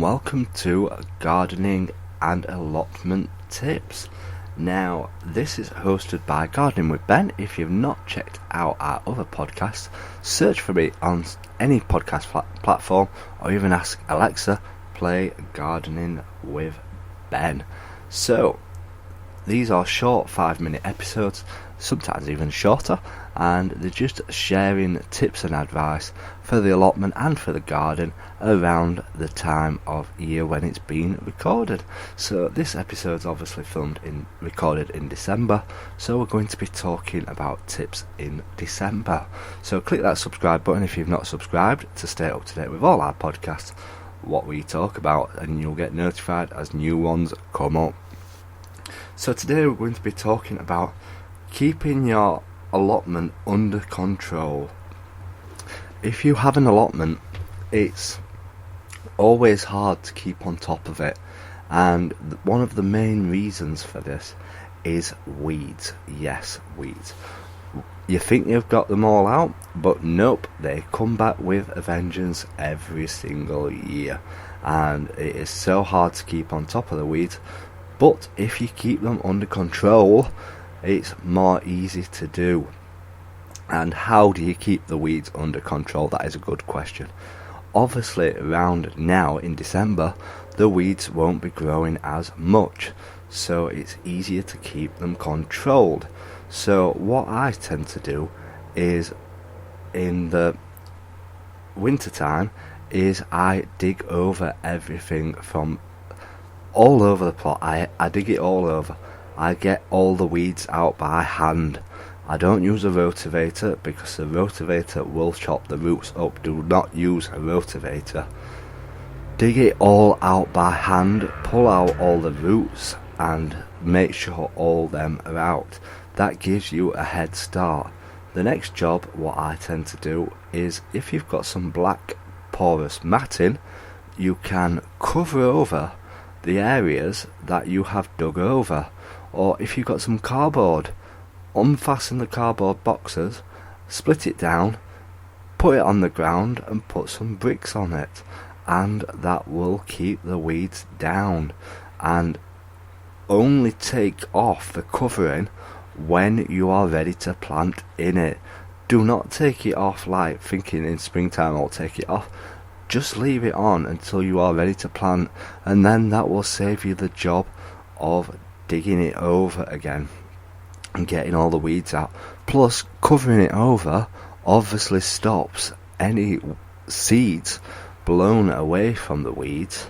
Welcome to Gardening and Allotment Tips. Now, this is hosted by Gardening with Ben. If you've not checked out our other podcasts, search for me on any podcast platform, or even ask Alexa, play Gardening with Ben. So, these are short 5-minute episodes, sometimes even shorter, and they're just sharing tips and advice for the allotment and for the garden around the time of year when it's being recorded. So this episode's obviously recorded in December, so we're going to be talking about tips in December. So click that subscribe button if you've not subscribed to stay up to date with all our podcasts, what we talk about, and you'll get notified as new ones come up. So today we're going to be talking about keeping your allotment under control. If you have an allotment, it's always hard to keep on top of it, and one of the main reasons for this is weeds. Yes, weeds. You think you've got them all out, but nope, they come back with a vengeance every single year, and it is so hard to keep on top of the weeds. But if you keep them under control, it's more easy to do. And how do you keep the weeds under control? That is a good question. Obviously, around now in December, the weeds won't be growing as much, so it's easier to keep them controlled. So what I tend to do is, in the winter time, is I dig over everything from all over the plot. I dig it all over. I get all the weeds out by hand. I don't use a rotavator because the rotavator will chop the roots up. Do not use a rotavator. Dig it all out by hand, pull out all the roots and make sure all them are out. That gives you a head start. The next job, what I tend to do is, if you've got some black porous matting, you can cover over the areas that you have dug over. Or if you've got some cardboard, unfasten the cardboard boxes, split it down, put it on the ground and put some bricks on it, and that will keep the weeds down. And only take off the covering when you are ready to plant in it. Do not take it off like thinking in springtime I'll take it off. Just leave it on until you are ready to plant, and then that will save you the job of digging it over again and getting all the weeds out. Plus, covering it over obviously stops any seeds blown away from the weeds,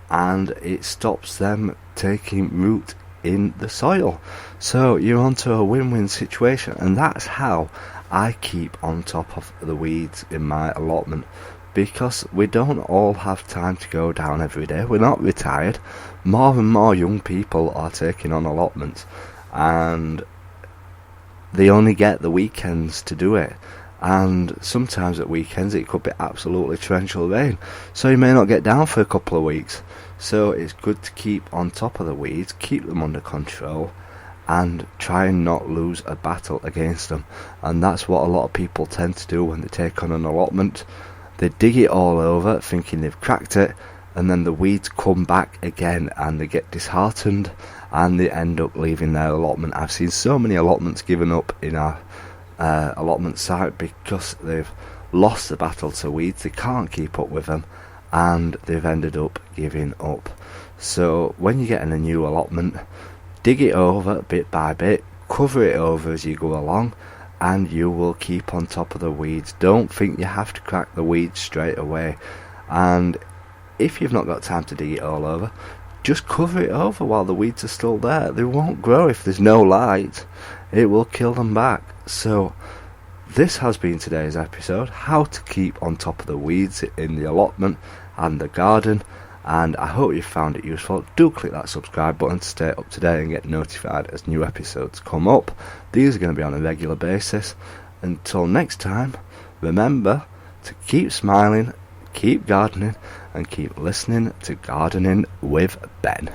and it stops them taking root in the soil. So you're onto a win-win situation, and that's how I keep on top of the weeds in my allotment. Because we don't all have time to go down every day. We're not retired. More and more young people are taking on allotments, and they only get the weekends to do it. And sometimes at weekends it could be absolutely torrential rain, so you may not get down for a couple of weeks. So it's good to keep on top of the weeds, keep them under control, and try and not lose a battle against them. And that's what a lot of people tend to do when they take on an allotment. They dig it all over thinking they've cracked it, and then the weeds come back again and they get disheartened and they end up leaving their allotment. I've seen so many allotments given up in our allotment site because they've lost the battle to weeds. They can't keep up with them and they've ended up giving up. So when you get in a new allotment, dig it over bit by bit, cover it over as you go along, and you will keep on top of the weeds. Don't think you have to crack the weeds straight away. And if you've not got time to dig it all over, just cover it over while the weeds are still there. They won't grow if there's no light. It will kill them back. So this has been today's episode, how to keep on top of the weeds in the allotment and the garden. And I hope you found it useful. Do click that subscribe button to stay up to date and get notified as new episodes come up. These are going to be on a regular basis. Until next time, remember to keep smiling, keep gardening, and keep listening to Gardening with Ben.